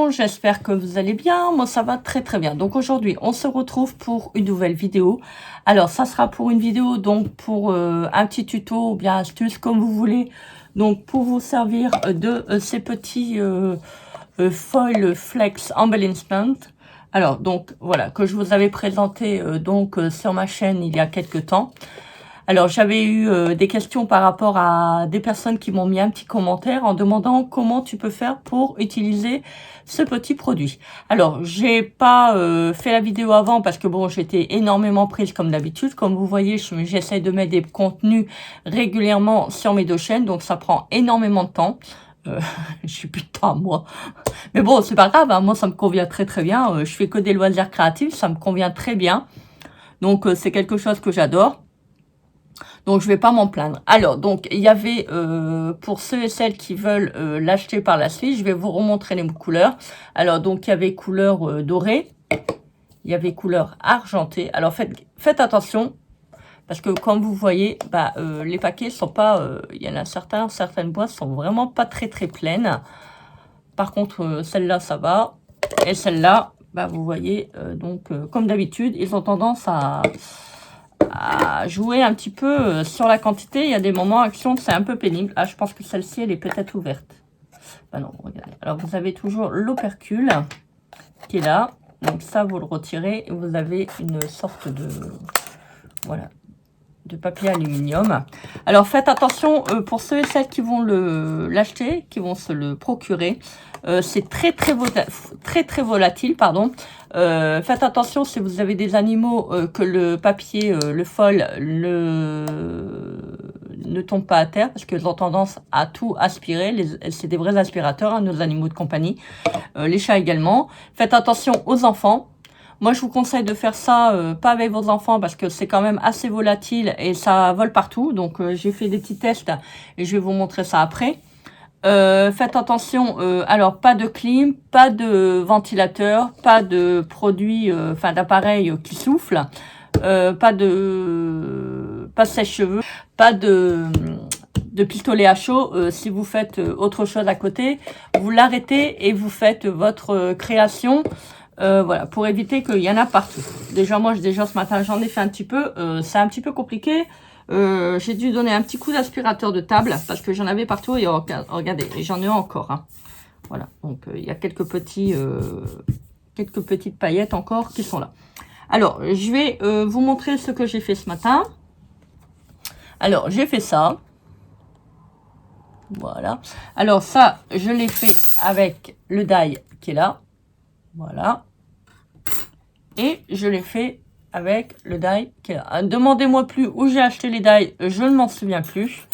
monde, j'espère que vous allez bien. Moi ça va très très bien. Donc aujourd'hui on se retrouve pour une nouvelle vidéo. Alors ça sera pour une vidéo donc pour un petit tuto ou bien astuce comme vous voulez. Donc pour vous servir de ces petits foil flex embellishment. Alors donc voilà, que je vous avais présenté sur ma chaîne il y a quelques temps. Alors, j'avais eu des questions par rapport à des personnes qui m'ont mis un petit commentaire en demandant comment tu peux faire pour utiliser ce petit produit. Alors, j'ai pas fait la vidéo avant parce que bon, j'étais énormément prise comme d'habitude. Comme vous voyez, j'essaie de mettre des contenus régulièrement sur mes deux chaînes, donc ça prend énormément de temps. Je suis plus de temps à moi. Mais bon, c'est pas grave, hein, moi ça me convient très très bien. Je fais que des loisirs créatifs, ça me convient très bien. Donc, c'est quelque chose que j'adore. Donc, je vais pas m'en plaindre. Alors, donc, il y avait, pour ceux et celles qui veulent l'acheter par la suite, je vais vous remontrer les couleurs. Alors, donc, il y avait couleur dorée. Il y avait couleur argentée. Alors, faites attention. Parce que, comme vous voyez, les paquets sont pas... il y en a certaines boîtes sont vraiment pas très, très pleines. Par contre, celle-là, ça va. Et celle-là, vous voyez, comme d'habitude, ils ont tendance à jouer un petit peu sur la quantité. Il y a des moments action, c'est un peu pénible. Ah, je pense que celle-ci, elle est peut-être ouverte. Non, regardez. Alors, vous avez toujours l'opercule qui est là. Donc, ça, vous le retirez et vous avez une sorte de... Voilà, de papier aluminium. Alors, faites attention pour ceux et celles qui vont l'acheter, qui vont se le procurer. C'est très volatile, pardon. Faites attention si vous avez des animaux que le papier, le foil, ne tombe pas à terre parce qu'ils ont tendance à tout aspirer. C'est des vrais aspirateurs, hein, nos animaux de compagnie. Les chats également. Faites attention aux enfants. Moi, je vous conseille de faire ça, pas avec vos enfants, parce que c'est quand même assez volatile et ça vole partout. Donc, j'ai fait des petits tests et je vais vous montrer ça après. Faites attention, alors pas de clim, pas de ventilateur, pas de produit, d'appareil qui souffle, pas sèche-cheveux, pas de pistolet à chaud. Si vous faites autre chose à côté, vous l'arrêtez et vous faites votre création. Voilà, pour éviter qu'il y en a partout. Déjà, moi, ce matin, j'en ai fait un petit peu. C'est un petit peu compliqué. J'ai dû donner un petit coup d'aspirateur de table parce que j'en avais partout. Et regardez, j'en ai encore. Hein. Voilà, donc il y a quelques petites paillettes encore qui sont là. Alors, je vais vous montrer ce que j'ai fait ce matin. Alors, j'ai fait ça. Voilà. Alors, ça, je l'ai fait avec le die qui est là. Voilà. Et je l'ai fait avec le die qui est là. Demandez-moi plus où j'ai acheté les die, je ne m'en souviens plus.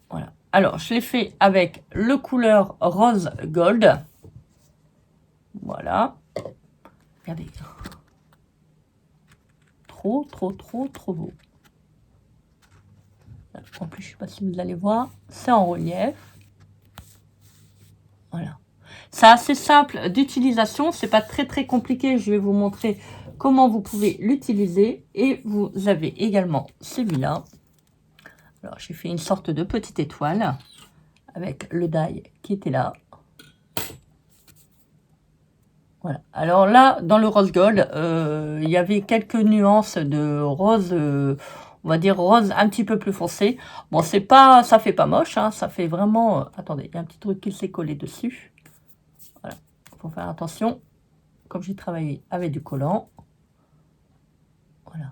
Voilà. Alors, je l'ai fait avec le couleur rose gold. Voilà. Regardez. Trop beau. En plus, je ne sais pas si vous allez voir, c'est en relief. Voilà. C'est assez simple d'utilisation, c'est pas très compliqué. Je vais vous montrer comment vous pouvez l'utiliser. Et vous avez également celui-là. Alors, j'ai fait une sorte de petite étoile avec le die qui était là. Voilà. Alors là, dans le rose gold, il y avait quelques nuances de rose, on va dire rose un petit peu plus foncé. Bon, ça fait pas moche, hein, ça fait vraiment... attendez, il y a un petit truc qui s'est collé dessus. Voilà, il faut faire attention. Comme j'ai travaillé avec du collant. Voilà.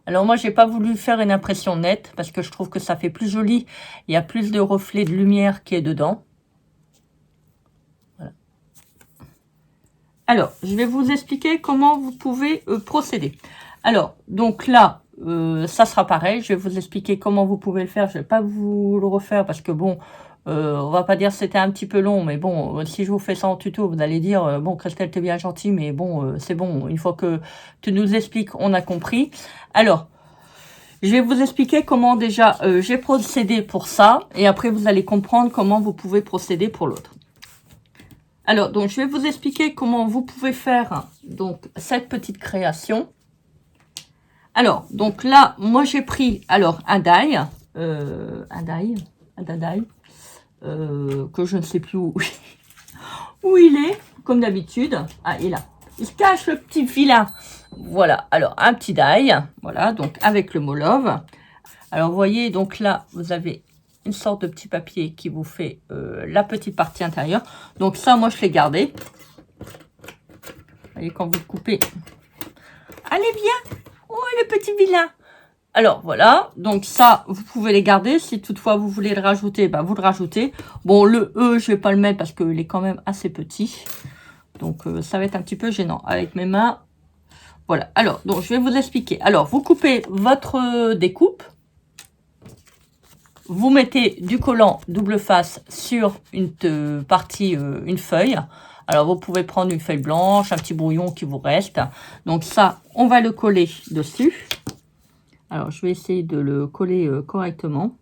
Alors moi, j'ai pas voulu faire une impression nette parce que je trouve que ça fait plus joli. Il y a plus de reflets de lumière qui est dedans. Voilà. Alors, je vais vous expliquer comment vous pouvez procéder. Alors, donc là, ça sera pareil. Je vais vous expliquer comment vous pouvez le faire. Je vais pas vous le refaire parce que bon... on va pas dire c'était un petit peu long, mais bon, si je vous fais ça en tuto, vous allez dire, bon, Christelle, t'es bien gentille, mais bon, c'est bon, une fois que tu nous expliques, on a compris. Alors, je vais vous expliquer comment déjà j'ai procédé pour ça, et après vous allez comprendre comment vous pouvez procéder pour l'autre. Alors, donc, je vais vous expliquer comment vous pouvez faire donc cette petite création. Alors, donc là, moi j'ai pris alors un die. que je ne sais plus où, où il est, comme d'habitude. Ah, il est là. Il se cache, le petit vilain. Voilà, alors un petit die, voilà, donc avec le mot love. Alors, vous voyez, donc là, vous avez une sorte de petit papier qui vous fait la petite partie intérieure. Donc ça, moi, je l'ai gardé. Vous voyez, quand vous le coupez. Allez, viens. Oh, le petit vilain. Alors, voilà. Donc ça, vous pouvez les garder. Si toutefois, vous voulez le rajouter, bah, vous le rajoutez. Bon, le E, je vais pas le mettre parce qu'il est quand même assez petit. Donc, ça va être un petit peu gênant. Avec mes mains, voilà. Alors, donc, je vais vous expliquer. Alors, vous coupez votre découpe. Vous mettez du collant double face sur une partie, une feuille. Alors, vous pouvez prendre une feuille blanche, un petit brouillon qui vous reste. Donc ça, on va le coller dessus. Alors, je vais essayer de le coller correctement.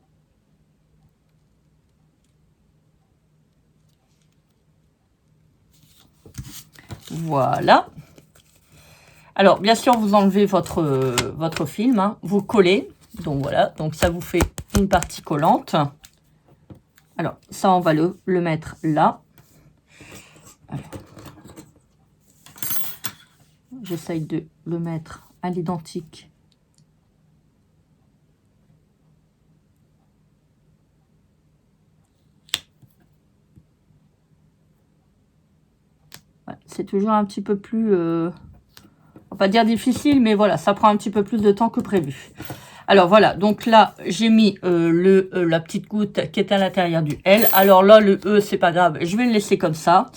Voilà. Alors, bien sûr, vous enlevez votre film, hein, vous collez. Donc voilà, donc ça vous fait une partie collante. Alors, ça, on va le mettre là. J'essaye de le mettre à l'identique. Ouais, c'est toujours un petit peu plus... on va pas dire difficile, mais voilà, ça prend un petit peu plus de temps que prévu. Alors voilà, donc là, j'ai mis la petite goutte qui est à l'intérieur du L. Alors là, le E, c'est pas grave, je vais le laisser comme ça.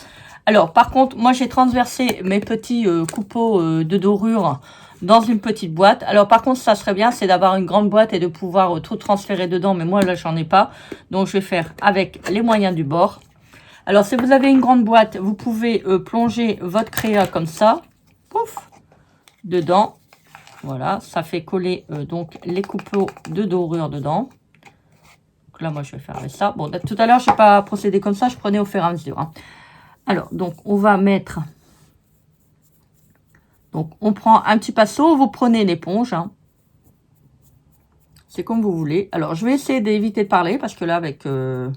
Alors par contre, moi j'ai transversé mes petits coupeaux de dorure dans une petite boîte. Alors par contre, ça serait bien, c'est d'avoir une grande boîte et de pouvoir tout transférer dedans. Mais moi là, j'en ai pas. Donc je vais faire avec les moyens du bord. Alors si vous avez une grande boîte, vous pouvez plonger votre créa comme ça. Pouf, dedans. Voilà, ça fait coller donc les coupeaux de dorure dedans. Donc là, moi, je vais faire avec ça. Bon, tout à l'heure, je n'ai pas procédé comme ça, je prenais au fur et à mesure. Hein. Alors, donc, on va mettre... Donc, on prend un petit pinceau, vous prenez l'éponge. Hein. C'est comme vous voulez. Alors, je vais essayer d'éviter de parler parce que là, avec... vous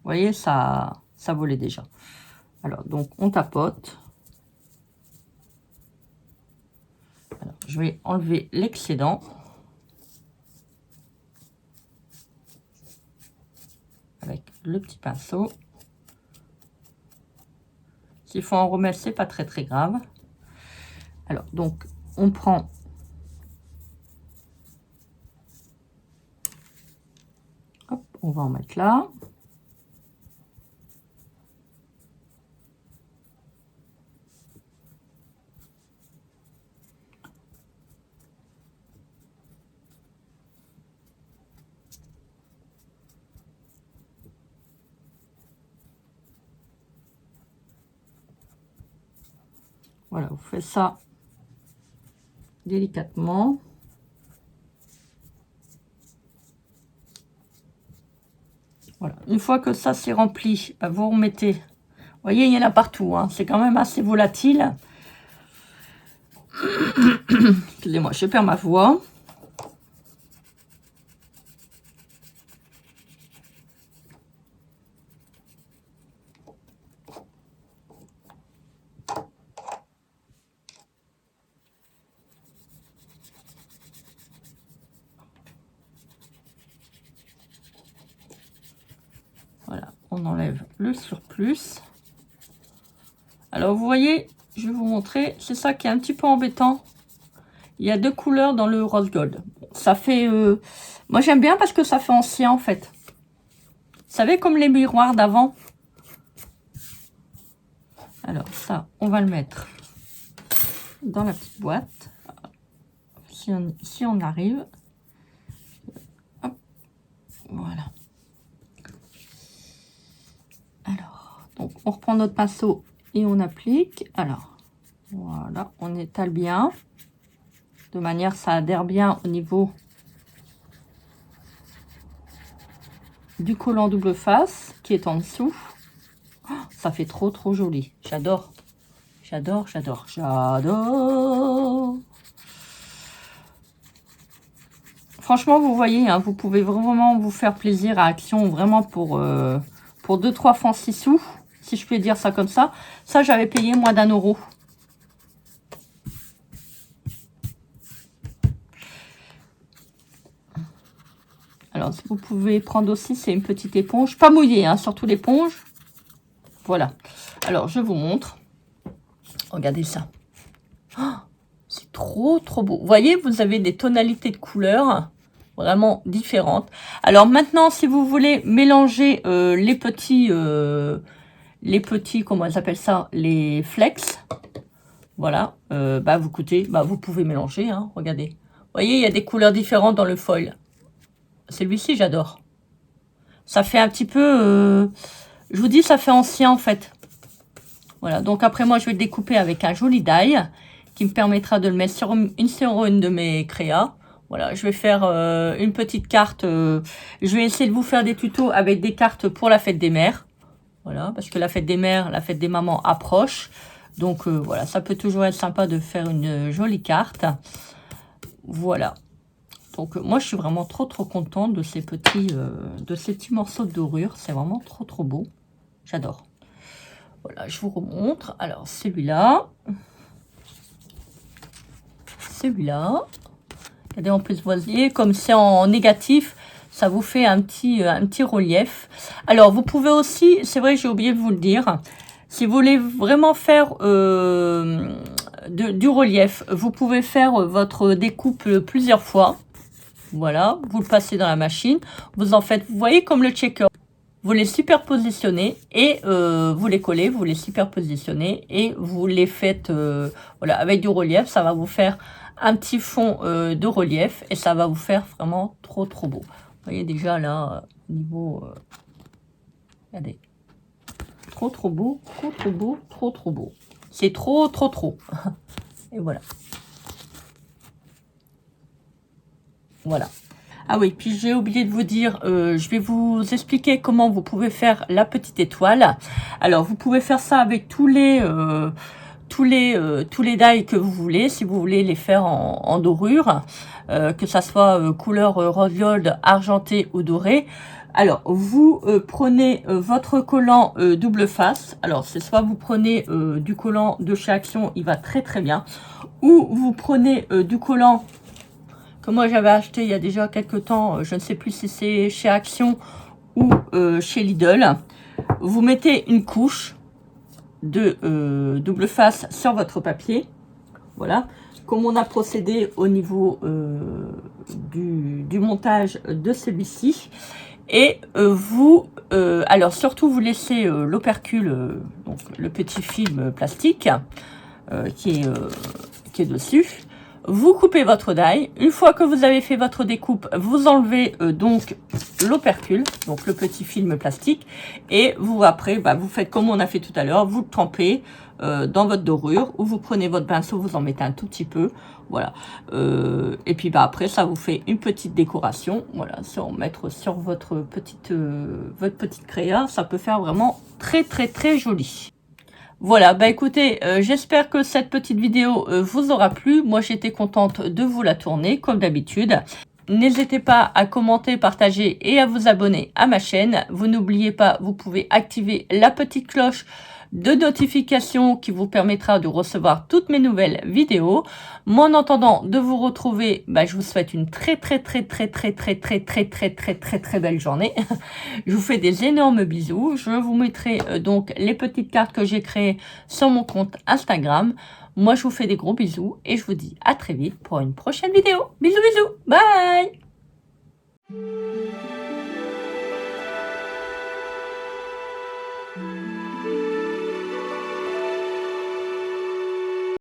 voyez, ça volait déjà. Alors, donc, on tapote. Alors, je vais enlever l'excédent. Avec le petit pinceau. S'il faut en remettre, c'est pas très très grave. Alors, donc, on prend... Hop, on va en mettre là. Voilà, vous faites ça délicatement. Voilà, une fois que ça c'est rempli, bah, vous remettez. Vous voyez, il y en a partout, hein. C'est quand même assez volatile. Excusez-moi, je perds ma voix. Voilà, on enlève le surplus. Alors, vous voyez, je vais vous montrer. C'est ça qui est un petit peu embêtant. Il y a deux couleurs dans le rose gold. Ça fait... moi, j'aime bien parce que ça fait ancien, en fait. Vous savez, comme les miroirs d'avant. Alors, ça, on va le mettre dans la petite boîte. Si on arrive. Hop, voilà. Alors, donc, on reprend notre pinceau et on applique. Alors, voilà, on étale bien. De manière, ça adhère bien au niveau du collant double face qui est en dessous. Oh, ça fait trop joli. J'adore. J'adore, j'adore, j'adore. Franchement, vous voyez, hein, vous pouvez vraiment vous faire plaisir à Action, vraiment pour pour 2-3 francs 6 sous, si je peux dire ça comme ça. Ça, j'avais payé moins d'1 €. Alors, vous pouvez prendre aussi, c'est une petite éponge. Pas mouillée, hein, surtout l'éponge. Voilà. Alors, je vous montre. Regardez ça. Oh, c'est trop, trop beau. Vous voyez, vous avez des tonalités de couleurs vraiment différentes. Alors, maintenant, si vous voulez mélanger les petits, comment ils appellent ça? Les flex. Voilà. Vous pouvez mélanger, hein, regardez. Vous voyez, il y a des couleurs différentes dans le foil. Celui-ci, j'adore. Ça fait un petit peu... je vous dis, ça fait ancien, en fait. Voilà. Donc, après, moi, je vais le découper avec un joli die qui me permettra de le mettre sur une de mes créas. Voilà. Je vais faire une petite carte. Je vais essayer de vous faire des tutos avec des cartes pour la fête des mères. Voilà. Parce que la fête des mères, la fête des mamans approche. Donc, voilà. Ça peut toujours être sympa de faire une jolie carte. Voilà. Donc, moi, je suis vraiment trop, trop contente de ces petits morceaux de dorure. C'est vraiment trop, trop beau. J'adore. Voilà, je vous remontre. Alors, celui-là. Celui-là. Regardez, en plus, vous voyez, comme c'est en négatif, ça vous fait un petit relief. Alors, vous pouvez aussi, c'est vrai, j'ai oublié de vous le dire, si vous voulez vraiment faire du relief, vous pouvez faire votre découpe plusieurs fois. Voilà, vous le passez dans la machine, vous en faites, vous voyez comme le checker, vous les superpositionnez et vous les collez, vous les superpositionnez et vous les faites, voilà, avec du relief, ça va vous faire un petit fond de relief et ça va vous faire vraiment trop trop beau. Vous voyez déjà là, niveau, regardez, trop trop beau, trop trop beau, trop trop beau. C'est trop trop trop. Et voilà. Voilà. Ah oui, puis j'ai oublié de vous dire, je vais vous expliquer comment vous pouvez faire la petite étoile. Alors, vous pouvez faire ça avec tous les die que vous voulez, si vous voulez les faire en dorure, que ça soit couleur rose gold, argenté ou doré. Alors, vous prenez votre collant double face. Alors, c'est soit vous prenez du collant de chez Action, il va très très bien, ou vous prenez du collant que moi j'avais acheté il y a déjà quelques temps, je ne sais plus si c'est chez Action ou chez Lidl. Vous mettez une couche de double face sur votre papier, voilà, comme on a procédé au niveau du montage de celui-ci. Et alors surtout vous laissez l'opercule, donc le petit film plastique qui est dessus. Vous coupez votre die. Une fois que vous avez fait votre découpe, vous enlevez donc l'opercule, donc le petit film plastique, et vous après, vous faites comme on a fait tout à l'heure, vous le trempez dans votre dorure, ou vous prenez votre pinceau, vous en mettez un tout petit peu, voilà. Et puis après, ça vous fait une petite décoration, voilà, mettre sur votre petite créa, ça peut faire vraiment très très très joli. Voilà, écoutez, j'espère que cette petite vidéo vous aura plu. Moi, j'étais contente de vous la tourner, comme d'habitude. N'hésitez pas à commenter, partager et à vous abonner à ma chaîne. Vous n'oubliez pas, vous pouvez activer la petite cloche de notification qui vous permettra de recevoir toutes mes nouvelles vidéos. Moi, en attendant de vous retrouver, je vous souhaite une très belle journée. Je vous fais des énormes bisous. Je vous mettrai donc les petites cartes que j'ai créées sur mon compte Instagram. Moi, je vous fais des gros bisous et je vous dis à très vite pour une prochaine vidéo. Bisous, bisous. Bye.